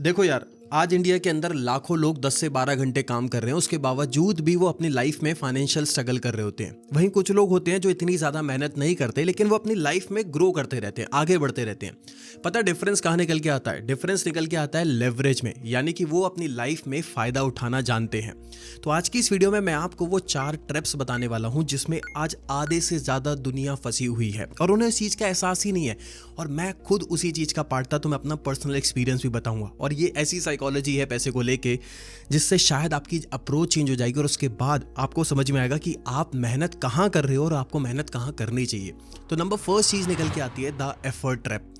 देखो यार, आज इंडिया के अंदर लाखों लोग 10 से 12 घंटे काम कर रहे हैं, उसके बावजूद भी वो अपनी लाइफ में फाइनेंशियल स्ट्रगल कर रहे होते हैं। वहीं कुछ लोग होते हैं जो इतनी ज़्यादा मेहनत नहीं करते, लेकिन वो अपनी लाइफ में ग्रो करते रहते हैं, आगे बढ़ते रहते हैं। पता डिफरेंस कहाँ निकल के आता है? डिफरेंस निकल के आता है लेवरेज में, यानी कि वो अपनी लाइफ में फ़ायदा उठाना जानते हैं। तो आज की इस वीडियो में मैं आपको वो 4 ट्रैप्स बताने वाला हूँ जिसमें आज आधे से ज़्यादा दुनिया फंसी हुई है और उन्हें इस चीज़ का एहसास ही नहीं है। और मैं खुद उसी चीज़ का पार्ट था, तो मैं अपना पर्सनल एक्सपीरियंस भी बताऊंगा। और ये ऐसी साइकोलॉजी है पैसे को लेके जिससे शायद आपकी अप्रोच चेंज हो जाएगी और उसके बाद आपको समझ में आएगा कि आप मेहनत कहाँ कर रहे हो और आपको मेहनत कहाँ करनी चाहिए। तो नंबर फर्स्ट चीज़ निकल के आती है द एफर्ट ट्रैप।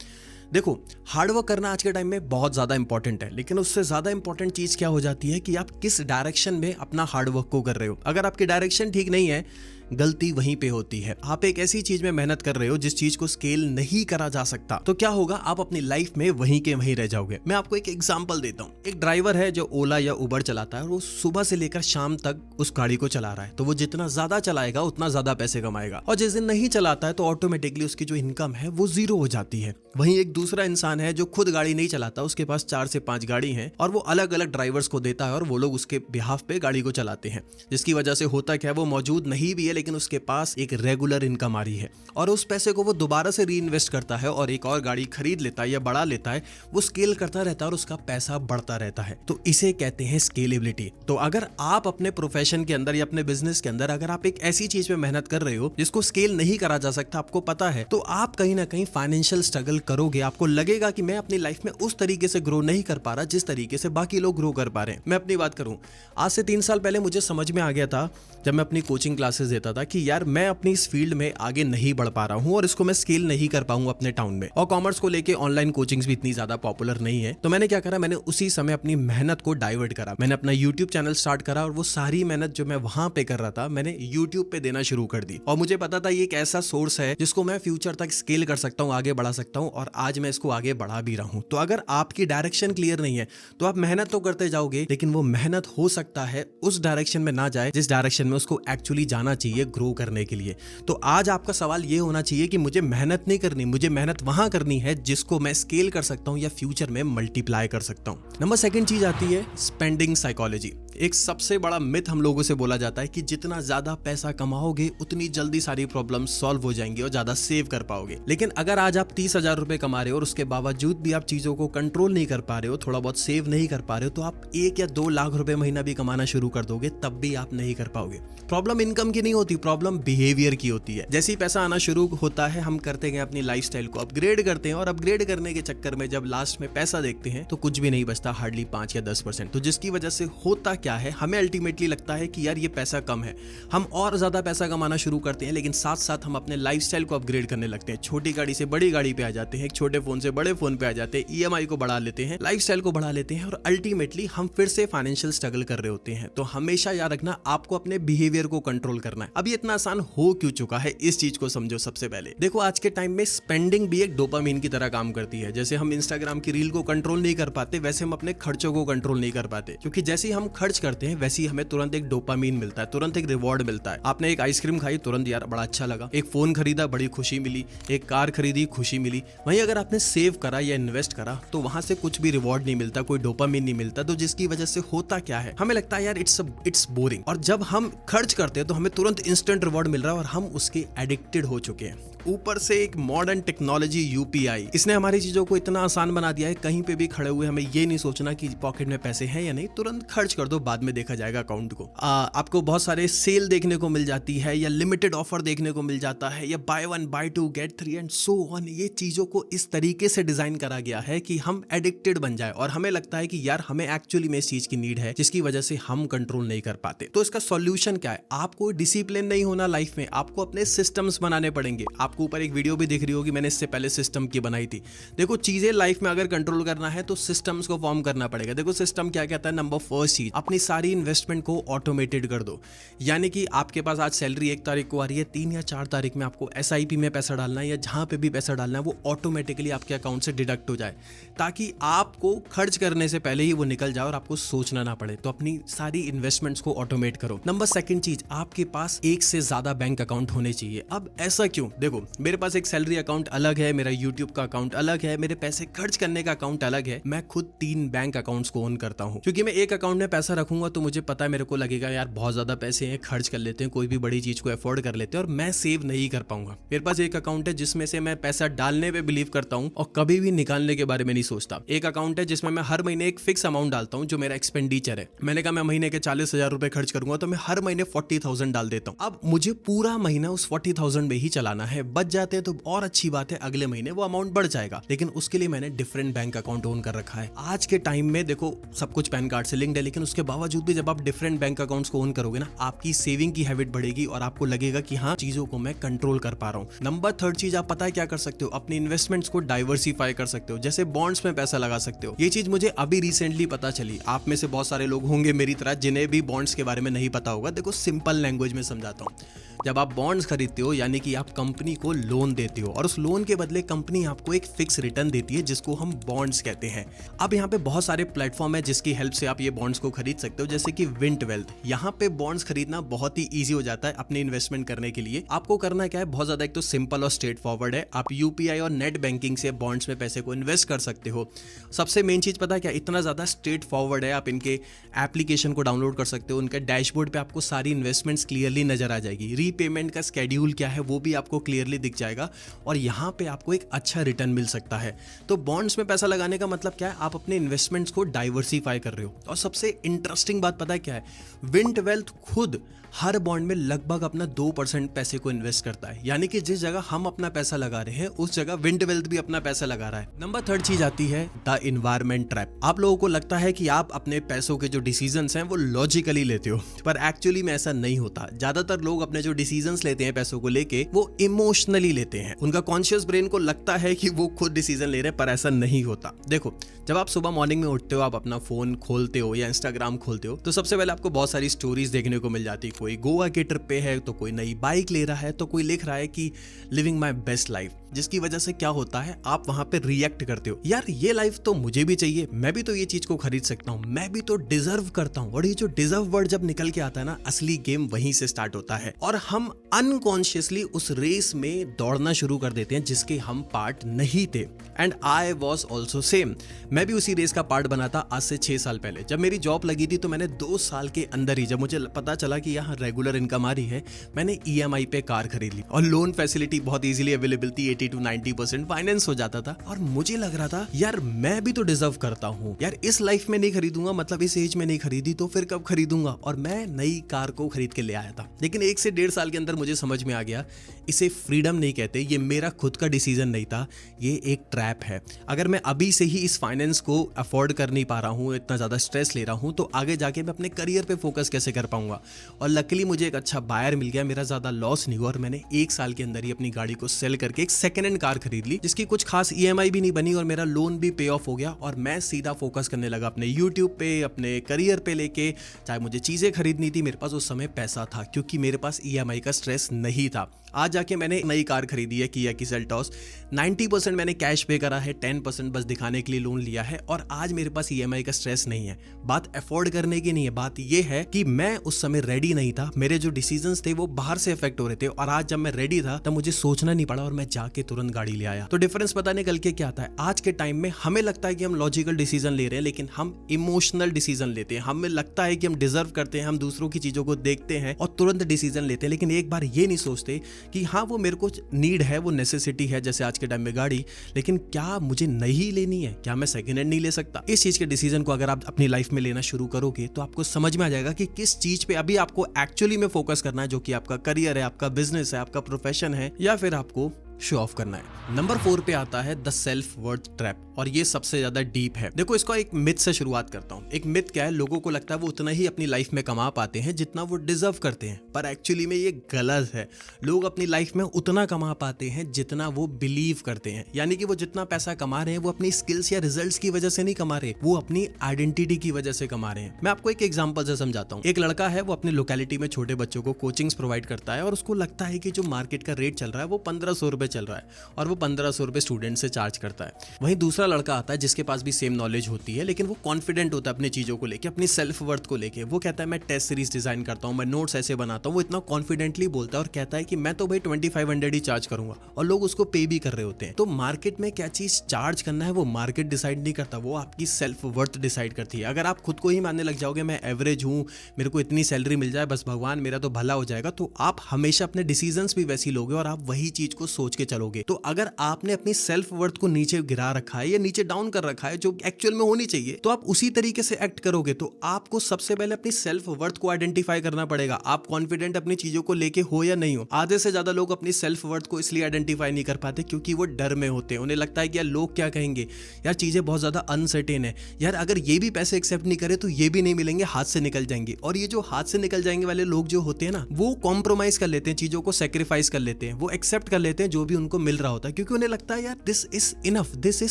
देखो, हार्डवर्क करना आज के टाइम में बहुत ज़्यादा इंपॉर्टेंट है, लेकिन उससे ज़्यादा इंपॉर्टेंट चीज़ क्या हो जाती है कि आप किस डायरेक्शन में अपना हार्डवर्क को कर रहे हो। अगर आपकी डायरेक्शन ठीक नहीं है, गलती वहीं पे होती है। आप एक ऐसी चीज में मेहनत कर रहे हो जिस चीज को स्केल नहीं करा जा सकता, तो क्या होगा, आप अपनी लाइफ में वहीं के वहीं रह जाओगे। मैं आपको एक एग्जांपल देता हूँ। एक ड्राइवर है जो ओला या उबर चलाता है और वो सुबह से लेकर शाम तक उस गाड़ी को चला रहा है। तो वो जितना ज्यादा चलाएगा उतना ज्यादा पैसे कमाएगा, और जिस दिन नहीं चलाता है तो ऑटोमेटिकली उसकी जो इनकम है वो जीरो हो जाती है। वहीं एक दूसरा इंसान है जो खुद गाड़ी नहीं चलाता, उसके पास 4 से 5 गाड़ी है और वो अलग अलग ड्राइवर्स को देता है और वो लोग उसके बिहाफ पे गाड़ी को चलाते हैं, जिसकी वजह से होता क्या है, वो मौजूद नहीं भी है लेकिन उसके पास एक रेगुलर इनकम आ रही है और उस पैसे को वो दोबारा से री इन्वेस्ट करता है और एक और गाड़ी खरीद लेता है या बढ़ा लेता है। वो स्केल करता रहता है और उसका पैसा बढ़ता रहता है। तो इसे कहते हैं स्केलेबिलिटी। तो अगर आप अपने प्रोफेशन के अंदर या अपने बिजनेस के अंदर अगर आप एक ऐसी चीज में मेहनत कर रहे हो जिसको स्केल नहीं करा जा सकता, आपको पता है, तो आप कहीं ना कहीं फाइनेंशियल स्ट्रगल करोगे। आपको लगेगा कि मैं अपनी लाइफ में उस तरीके से ग्रो नहीं कर पा रहा जिस तरीके से बाकी लोग ग्रो कर पा रहे हैं। मैं अपनी बात करूं, आज से 3 साल पहले मुझे समझ में आ गया था जब मैं अपनी कोचिंग क्लासेस देता था कि यार मैं अपनी इस फील्ड में आगे नहीं बढ़ पा रहा हूं और इसको मैं स्केल नहीं कर पाऊंगा अपने टाउन में। और कॉमर्स को लेके ऑनलाइन कोचिंग्स भी इतनी ज्यादा पॉपुलर नहीं है। तो मैंने क्या करा, मैंने उसी समय अपनी मेहनत को डाइवर्ट करा। मैंने अपना यूट्यूब चैनल स्टार्ट करा और वो सारी मेहनत जो मैं वहां पे कर रहा था मैंने यूट्यूब पे देना शुरू कर दी। और मुझे पता था ये एक ऐसा सोर्स है जिसको मैं फ्यूचर तक स्केल कर सकता हूँ, आगे बढ़ा सकता हूँ, और आज मैं इसको आगे बढ़ा भी रहा हूँ। तो अगर आपकी डायरेक्शन क्लियर नहीं है तो आप मेहनत तो करते जाओगे, लेकिन वो मेहनत हो सकता है उस डायरेक्शन में ना जाए जिस डायरेक्शन में उसको एक्चुअली जाना चाहिए ग्रो करने के लिए। तो आज आपका सवाल ये होना चाहिए कि मुझे मेहनत नहीं करनी, मुझे मेहनत वहां करनी है जिसको मैं स्केल कर सकता हूं या फ्यूचर में मल्टीप्लाई कर सकता हूं। नंबर सेकंड चीज आती है स्पेंडिंग साइकोलॉजी। एक सबसे बड़ा मिथ हम लोगों से बोला जाता है कि जितना ज्यादा पैसा कमाओगे उतनी जल्दी सारी प्रॉब्लम सॉल्व हो जाएंगी और ज्यादा सेव कर पाओगे। लेकिन अगर आज आप 30,000 रुपए कमा रहे हो और उसके बावजूद भी आप चीजों को कंट्रोल नहीं कर पा रहे हो, थोड़ा बहुत सेव नहीं कर पा रहे हो, तो आप 1 या 2 लाख रुपए महीना भी कमाना शुरू कर दोगे तब भी आप नहीं कर पाओगे। प्रॉब्लम इनकम की नहीं होती, प्रॉब्लम बिहेवियर की होती है। जैसे ही पैसा आना शुरू होता है हम करते गए अपनी लाइफस्टाइल को अपग्रेड करते हैं, और अपग्रेड करने के चक्कर में जब लास्ट में पैसा देखते हैं तो कुछ भी नहीं बचता, हार्डली 5 या 10%। तो जिसकी वजह से होता क्या है, हमें अल्टीमेटली लगता है कि यार ये पैसा कम है, हम और ज्यादा पैसा कमाना शुरू करते हैं, लेकिन साथ साथ हम अपने लाइफस्टाइल को अपग्रेड करने लगते हैं। छोटी गाड़ी से बड़ी गाड़ी पे आ जाते हैं, छोटे फोन से बड़े फोन पे आ जाते हैं, ईएमआई को बढ़ा लेते हैं, लाइफस्टाइल को बढ़ा लेते हैं, और अल्टीमेटली हम फिर से फाइनेंशियल स्ट्रगल कर रहे होते हैं। तो हमेशा याद रखना, आपको अपने बिहेवियर को कंट्रोल करना है। अब ये इतना आसान हो क्यों चुका है, इस चीज को समझो। सबसे पहले देखो, आज के टाइम में स्पेंडिंग भी एक डोपामिन की तरह काम करती है। जैसे हम इंस्टाग्राम की रील को कंट्रोल नहीं कर पाते, वैसे हम अपने खर्चों को कंट्रोल नहीं कर पाते, क्योंकि जैसे ही हम खर्च करते हैं वैसे ही हमें तुरंत एक डोपामिन मिलता है, तुरंत एक रिवॉर्ड मिलता है। आपने एक आइसक्रीम खाई, तुरंत यार बड़ा अच्छा लगा, एक फोन खरीदा, बड़ी खुशी मिली, एक कार खरीदी, खुशी मिली। वहीं अगर आपने सेव करा या इन्वेस्ट करा तो वहां से कुछ भी रिवॉर्ड नहीं मिलता, कोई डोपामिन नहीं मिलता। तो जिसकी वजह से होता क्या है, हमें लगता है यार इट्स बोरिंग। और जब हम खर्च करते हैं तो हमें तुरंत इंस्टेंट रिवॉर्ड मिल रहा है और हम उसके एडिक्टेड हो चुके हैं। ऊपर से एक मॉडर्न टेक्नोलॉजी यूपीआई, इसने हमारी चीजों को इतना आसान बना दिया है, कहीं पे भी खड़े हुए हमें ये नहीं सोचना कि पॉकेट में पैसे हैं या नहीं, तुरंत खर्च कर दो, बाद में देखा जाएगा अकाउंट को। आपको बहुत सारे सेल देखने को मिल जाती है, या लिमिटेड ऑफर देखने को मिल जाता है, या by 1 by 2 get 3 and so on. ये चीजों को इस तरीके से डिजाइन करा गया है कि हम एडिक्टेड बन जाए और हमें लगता है कि यार हमें एक्चुअली में इस चीज की नीड है, जिसकी वजह से हम कंट्रोल नहीं कर पाते। तो इसका सॉल्यूशन क्या है? आपको डिसिप्लिन नहीं होना लाइफ में, आपको अपने सिस्टम्स बनाने पड़ेंगे। आपको ऊपर एक वीडियो भी दिख रही होगी, मैंने इससे पहले सिस्टम की बनाई थी। देखो, चीजें लाइफ में अगर कंट्रोल करना है तो सिस्टम्स को फॉर्म करना पड़ेगा। देखो, सिस्टम क्या कहता है, नंबर फर्स्ट चीज, अपनी सारी इन्वेस्टमेंट को ऑटोमेटेड कर दो। यानी कि आपके पास आज सैलरी 1 तारीख को आ रही है, 3 या 4 तारीख में आपको एसआईपी में पैसा डालना है, या जहां पे भी पैसा डालना है वो ऑटोमेटिकली आपके अकाउंट से डिडक्ट हो जाए, ताकि आपको खर्च करने से पहले ही वो निकल जाए और आपको सोचना ना पड़े। तो अपनी सारी इन्वेस्टमेंट्स को ऑटोमेट करो। नंबर सेकंड चीज, आपके पास एक से ज्यादा बैंक अकाउंट होने चाहिए। अब ऐसा क्यों? देखो, देखो मेरे पास एक सैलरी अकाउंट अलग है, मेरा यूट्यूब का अकाउंट अलग है, मेरे पैसे खर्च करने का अकाउंट अलग है। मैं खुद 3 बैंक अकाउंट्स को ओन करता हूँ, क्योंकि मैं एक अकाउंट में पैसा रखूंगा तो मुझे पता है, मेरे को लगेगा यार बहुत ज्यादा पैसे हैं, खर्च कर लेते हैं, कोई भी बड़ी चीज को अफोर्ड कर लेते हैं, और मैं सेव नहीं कर पाऊंगा। मेरे पास एक अकाउंट है जिसमें से मैं पैसा डालने पे बिलीव करता हूँ और कभी भी निकालने के बारे में नहीं सोचता। एक अकाउंट है जिसमें मैं हर महीने एक फिक्स अमाउंट डालता हूँ जो मेरा एक्सपेंडिचर है। मैंने कहा मैं महीने के 40,000 रुपए खर्च करूंगा तो मैं हर महीने 40,000 डाल देता हूँ। अब मुझे पूरा महीना उस 40,000 में ही चलाना है, बच जाते हैं तो और अच्छी बात है, अगले महीने वो अमाउंट बढ़ जाएगा, लेकिन उसके लिए मैंने डिफरेंट बैंक अकाउंट ओन कर रखा है। आज के टाइम में देखो सब कुछ पैन कार्ड से लिंक्ड है, लेकिन उसके बावजूद भी जब आप डिफरेंट बैंक अकाउंट्स को ओन करोगे ना, आपकी सेविंग की हैबिट बढ़ेगी और आपको लगेगा कि हाँ चीजों को मैं कंट्रोल कर पा रहा हूँ। नंबर 3 चीज आप पता है क्या कर सकते हो, अपनी इन्वेस्टमेंट्स को डाइवर्सिफाई कर सकते हो, जैसे बॉन्ड्स में पैसा लगा सकते हो। ये चीज मुझे अभी रिसेंटली पता चली। आप में से बहुत सारे लोग होंगे मेरी तरह जिन्हें भी बॉन्ड्स के बारे में नहीं पता होगा। देखो सिंपल लैंग्वेज में समझाता हूँ। जब आप बॉन्ड्स खरीदते हो यानी कि आप कंपनी को लोन देते हो और उस लोन के बदले कंपनी आपको एक फिक्स रिटर्न देती है जिसको हम बॉन्ड्स कहते हैं। अब यहाँ पे बहुत सारे प्लेटफॉर्म है जिसकी हेल्प से आप ये बॉन्ड्स को खरीद सकते हो, जैसे कि विंट वेल्थ। यहाँ पे बॉन्ड्स खरीदना बहुत ही ईजी हो जाता है अपने इन्वेस्टमेंट करने के लिए। आपको करना क्या है, बहुत ज्यादा एक तो सिंपल और स्ट्रेट फॉरवर्ड है। आप यूपीआई और नेट बैंकिंग से बॉन्ड्स में पैसे को इन्वेस्ट कर सकते हो। सबसे मेन चीज पता है क्या, इतना ज्यादा स्ट्रेट फॉरवर्ड है, आप इनके एप्लीकेशन को डाउनलोड कर सकते हो। उनके डैशबोर्ड पे आपको सारी इन्वेस्टमेंट्स क्लियरली नजर आ जाएगी। रीपेमेंट का शेड्यूल क्या है वो भी आपको क्लियरली दिख जाएगा और यहाँ पे आपको एक अच्छा रिटर्न मिल सकता है। तो बॉन्ड्स में पैसा लगाने का मतलब क्या है, आप अपने इन्वेस्टमेंट्स को डाइवर्सिफाई कर रहे हो। और सबसे इंटरेस्टिंग बात पता है क्या है, विंट वेल्थ खुद हर बॉन्ड में लगभग अपना 2% पैसे को इन्वेस्ट करता है, यानी कि जिस जगह हम अपना पैसा लगा रहे हैं उस जगह विंट वेल्थ भी अपना पैसा लगा रहा है। नंबर 3 चीज आती है द एनवायरनमेंट ट्रैप। आप लोगों को लगता है कि आप अपने पैसों के जो डिसीजंस हैं वो लॉजिकली लेते हो, पर एक्चुअली में ऐसा नहीं होता। ज्यादातर लोग अपने जो डिसीजंस लेते हैं पैसों को लेके वो इमोशनली लेते हैं। उनका कॉन्शियस ब्रेन को लगता है कि वो खुद डिसीजन ले रहे हैं, पर ऐसा नहीं होता। देखो जब आप सुबह मॉर्निंग में उठते हो, आप अपना फोन खोलते हो या इंस्टाग्राम खोलते हो, तो सबसे पहले आपको बहुत सारी स्टोरीज देखने को मिल जाती है। कोई गोवा के ट्रिप पे है, तो कोई नई बाइक ले रहा है, तो कोई लिख रहा है कि लिविंग माई बेस्ट लाइफ, जिसकी वजह से क्या होता है आप वहां पे रिएक्ट करते हो, यार ये लाइफ तो मुझे भी चाहिए, मैं भी तो ये चीज को खरीद सकता हूँ, मैं भी तो डिजर्व करता हूँ। और ये जो डिजर्व वर्ड जब निकल के आता है ना, असली गेम वहीं से स्टार्ट होता है और हम अनकॉन्शियसली उस रेस में दौड़ना शुरू कर देते हैं जिसके हम पार्ट नहीं थे। And I was also same, मैं भी उसी रेस का पार्ट बना था आज से 6 साल पहले। जब मेरी जॉब लगी थी तो मैंने 2 साल के अंदर ही, जब मुझे पता चला कि यहाँ रेगुलर इनकम आ रही है, मैंने EMI पे कार खरीद ली और लोन फैसिलिटी बहुत इजीली अवेलेबल थी, 80 to 90% फाइनेंस हो जाता था। और मुझे लग रहा था यार मैं भी तो डिजर्व करता हूँ, यार इस लाइफ में नहीं खरीदूंगा, मतलब इस एज में नहीं खरीदी तो फिर कब खरीदूंगा। और मैं नई कार को खरीद के ले आया था। लेकिन 1 से 1.5 साल के अंदर मुझे समझ में आ गया, इसे फ्रीडम नहीं कहते, ये मेरा खुद का डिसीजन नहीं था, ये एक ट्रैप है। अगर मैं अभी से ही इस फाइनेंस को अफोर्ड कर नहीं पा रहा हूँ, इतना ज्यादा स्ट्रेस ले रहा हूँ, तो आगे जाके मैं अपने करियर पे फोकस कैसे कर पाऊंगा। और लकीली मुझे एक अच्छा बायर मिल गया, मेरा ज्यादा लॉस नहीं हुआ और मैंने 1 साल के अंदर ही अपनी गाड़ी को सेल करके एक सेकेंड हैंड कार खरीद ली, जिसकी कुछ खास EMI भी नहीं बनी और मेरा लोन भी पे ऑफ हो गया। और मैं सीधा फोकस करने लगा अपने यूट्यूब पे, अपने करियर पे लेके। चाहे मुझे चीजें खरीदनी थी, मेरे पास उस समय पैसा था क्योंकि मेरे पास EMI का स्ट्रेस नहीं था। आज जाके मैंने नई कार खरीदी है, किया की सेल्टॉस। 90% मैंने कैश पे करा है, 10% बस दिखाने के लिए लोन लिया है और आज मेरे पास EMI का स्ट्रेस नहीं है। बात अफोर्ड करने की नहीं है, बात ये है कि मैं उस समय रेडी नहीं था, मेरे जो डिसीजंस थे वो बाहर से इफेक्ट हो रहे थे। और आज जब मैं रेडी था तब मुझे सोचना नहीं पड़ा और मैं जाके तुरंत गाड़ी ले आया। तो डिफरेंस पता निकल के क्या आता है, आज के टाइम में हमें लगता है कि हम लॉजिकल डिसीजन ले रहे हैं, लेकिन हम इमोशनल डिसीजन लेते हैं। हमें लगता है कि हम डिजर्व करते हैं, हम दूसरों की चीजों को देखते हैं और तुरंत डिसीजन लेते हैं, लेकिन एक बार ये नहीं सोचते कि हाँ वो मेरे को नीड है, वो नेसेसिटी है, जैसे आज के टाइम में गाड़ी, लेकिन क्या मुझे नहीं लेनी है, क्या मैं सेकंड हैंड नहीं ले सकता। इस चीज के डिसीजन को अगर आप अपनी लाइफ में लेना शुरू करोगे तो आपको समझ में आ जाएगा कि किस चीज पे अभी आपको एक्चुअली में फोकस करना है, जो कि आपका करियर है, आपका बिजनेस है, आपका प्रोफेशन है, या फिर आपको शो ऑफ करना है। नंबर 4 पे आता है द सेल्फ वर्थ ट्रैप और ये सबसे ज्यादा डीप है। देखो इसको एक मिथ से शुरुआत करता हूँ। एक मिथ क्या है, लोगों को लगता है वो उतना ही अपनी लाइफ में कमा पाते हैं जितना वो डिजर्व करते हैं, पर एक्चुअली में ये गलत है। लोग अपनी लाइफ में उतना कमा पाते हैं जितना वो बिलीव करते हैं, यानी कि वो जितना पैसा कमा रहे हैं वो अपनी स्किल्स या रिजल्ट्स की वजह से नहीं कमा रहे, वो अपनी आइडेंटिटी की वजह से कमा रहे हैं। मैं आपको एक एग्जांपल से समझाता हूँ। एक लड़का है, वो अपनी लोकेलिटी में छोटे बच्चों को कोचिंग्स प्रोवाइड करता है और उसको लगता है कि जो मार्केट का रेट चल रहा है वो 1500 रुपए चल रहा है और वो 1500 रुपये स्टूडेंट से चार्ज करता है। वहीं दूसरा लड़का आता है जिसके पास भी सेम नॉलेज होती है, लेकिन वो कॉन्फिडेंट होता है अपनी चीज़ों को लेकर, अपनी सेल्फ वर्थ को लेकर। वो कहता है मैं टेस्ट सीरीज डिजाइन करता हूँ, मैं नोट्स ऐसे बनाता हूँ। वो इतना कॉन्फिडेंटली बोलता है और कहता है कि मैं तो भाई 2500 ही चार्ज करूंगा, और लोग उसको पे भी कर रहे होते हैं। तो मार्केट में क्या चीज चार्ज करना है वो मार्केट डिसाइड नहीं करता, वो आपकी सेल्फ वर्थ डिसाइड करती है। अगर आप खुद को ही मानने लग जाओगे मैं एवरेज हूँ, मेरे को इतनी सैलरी मिल जाए बस भगवान मेरा तो भला हो जाएगा, तो आप हमेशा अपने डिसीजंस भी वैसी लोगे और आप वही चीज को सोच के चलोगे। तो अगर आपने अपनी सेल्फ वर्थ को नीचे गिरा रखा है या नीचे डाउन कर रखा है जो एक्चुअल में होनी चाहिए, तो आप उसी तरीके से एक्ट करोगे। तो आपको सबसे पहले अपनी सेल्फ वर्थ को आइडेंटिफाई करना पड़ेगा। आप कॉन्फिडेंट अपनी चीजों को लेके हो या नहीं हो। आधे से ज्यादा लोग अपनी सेल्फ वर्थ को इसलिए आइडेंटिफाई नहीं कर पाते क्योंकि वो डर में होते हैं। उन्हें लगता है कि यार लोग क्या कहेंगे, यार चीजें बहुत ज्यादा अनसर्टेन है, यार अगर ये भी पैसे एक्सेप्ट नहीं करे तो ये भी नहीं मिलेंगे, हाथ से निकल जाएंगे। और ये जो हाथ से निकल जाएंगे वाले लोग जो होते हैं ना, वो कॉम्प्रोमाइज कर लेते हैं, चीजों को सेक्रीफाइस कर लेते हैं, वो एक्सेप्ट कर लेते हैं जो भी उनको मिल रहा होता है, क्योंकि उन्हें लगता है यार this is enough, this is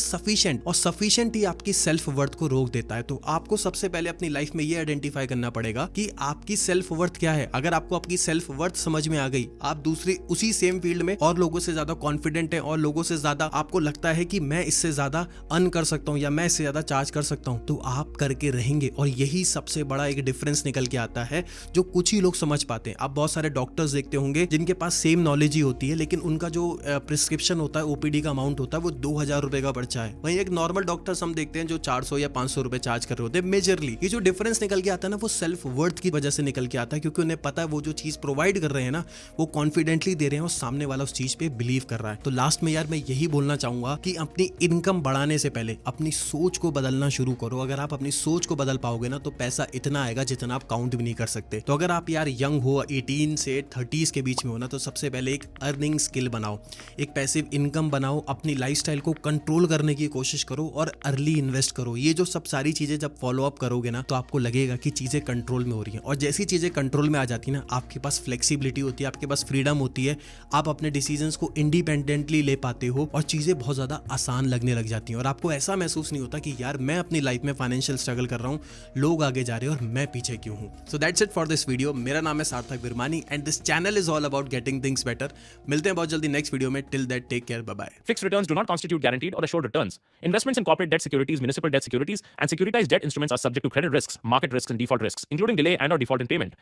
sufficient. और सफिशिएंट ही आपकी सेल्फ वर्थ को रोक देता है। तो आपको सबसे पहले अपनी लाइफ में ये आइडेंटिफाई करना पड़ेगा कि आपकी सेल्फ वर्थ क्या है। अगर आपको आपकी सेल्फ वर्थ समझ में आ गई, आप दूसरी उसी सेम फील्ड में और लोगों से ज्यादा कॉन्फिडेंट है और लोगों से ज्यादा आपको लगता है कि मैं इससे ज्यादा अर्न कर सकता हूं या मैं इससे ज्यादा चार्ज कर सकता हूं, तो आप करके रहेंगे। और यही सबसे बड़ा एक डिफरेंस निकल के आता है जो कुछ ही लोग समझ पाते हैं। आप बहुत सारे डॉक्टर्स देखते होंगे जिनके पास सेम नॉलेज ही होती है, लेकिन उनका जो प्रिस्क्रिप्शन होता है, ओपीडी का अमाउंट होता है, वो 2000 रुपए का पर्चा है। वहीं एक नॉर्मल डॉक्टर्स हम देखते हैं जो 400 या 500 रुपए चार्ज कर रहे होते हैं मेजरली। ये जो डिफरेंस निकल के आता है ना, वो सेल्फ वर्थ की वजह से निकल के आता है, क्योंकि उन्हें पता है वो जो चीज प्रोवाइड कर रहे हैं ना, वो कॉन्फिडेंटली दे रहे हैं और सामने वाला उस चीज पे बिलीव कर रहा है। तो लास्ट में यार मैं यही बोलना चाहूंगा कि अपनी इनकम बढ़ाने से पहले अपनी सोच को बदलना शुरू करो। अगर आप अपनी सोच को बदल पाओगे ना, तो पैसा इतना आएगा जितना आप काउंट भी नहीं कर सकते। तो अगर आप यार यंग हो, 18 से 30s के बीच में हो ना, तो सबसे पहले एक अर्निंग स्किल बनाओ, एक पैसिव इनकम बनाओ, अपनी लाइफस्टाइल को कंट्रोल करने की कोशिश करो और अर्ली इन्वेस्ट करो। ये जो सब सारी चीजें जब फॉलो अप करोगे ना, तो आपको लगेगा कि चीजें कंट्रोल में हो रही हैं। और जैसी चीजें कंट्रोल में आ जाती है ना, आपके पास फ्लेक्सिबिलिटी होती है, आपके पास फ्रीडम होती है, आप अपने डिसीजंस को इंडिपेंडेंटली ले पाते हो और चीजें बहुत ज्यादा आसान लगने लग जाती हैं। और आपको ऐसा महसूस नहीं होता कि यार मैं अपनी लाइफ में फाइनेंशियल स्ट्रगल कर रहा हूं, लोग आगे जा रहे हैं और मैं पीछे क्यों हूं। So that's it for this video. मेरा नाम है Sarthak Virmani and this channel is all about getting things better. मिलते हैं बहुत जल्दी नेक्स्ट वीडियो में। Till that take care, bye bye. Fixed returns do not constitute guaranteed or assured returns. Investments in corporate debt securities, municipal debt securities, and securitized debt instruments are subject to credit risks, market risks, and default risks, including delay and/or default in payment.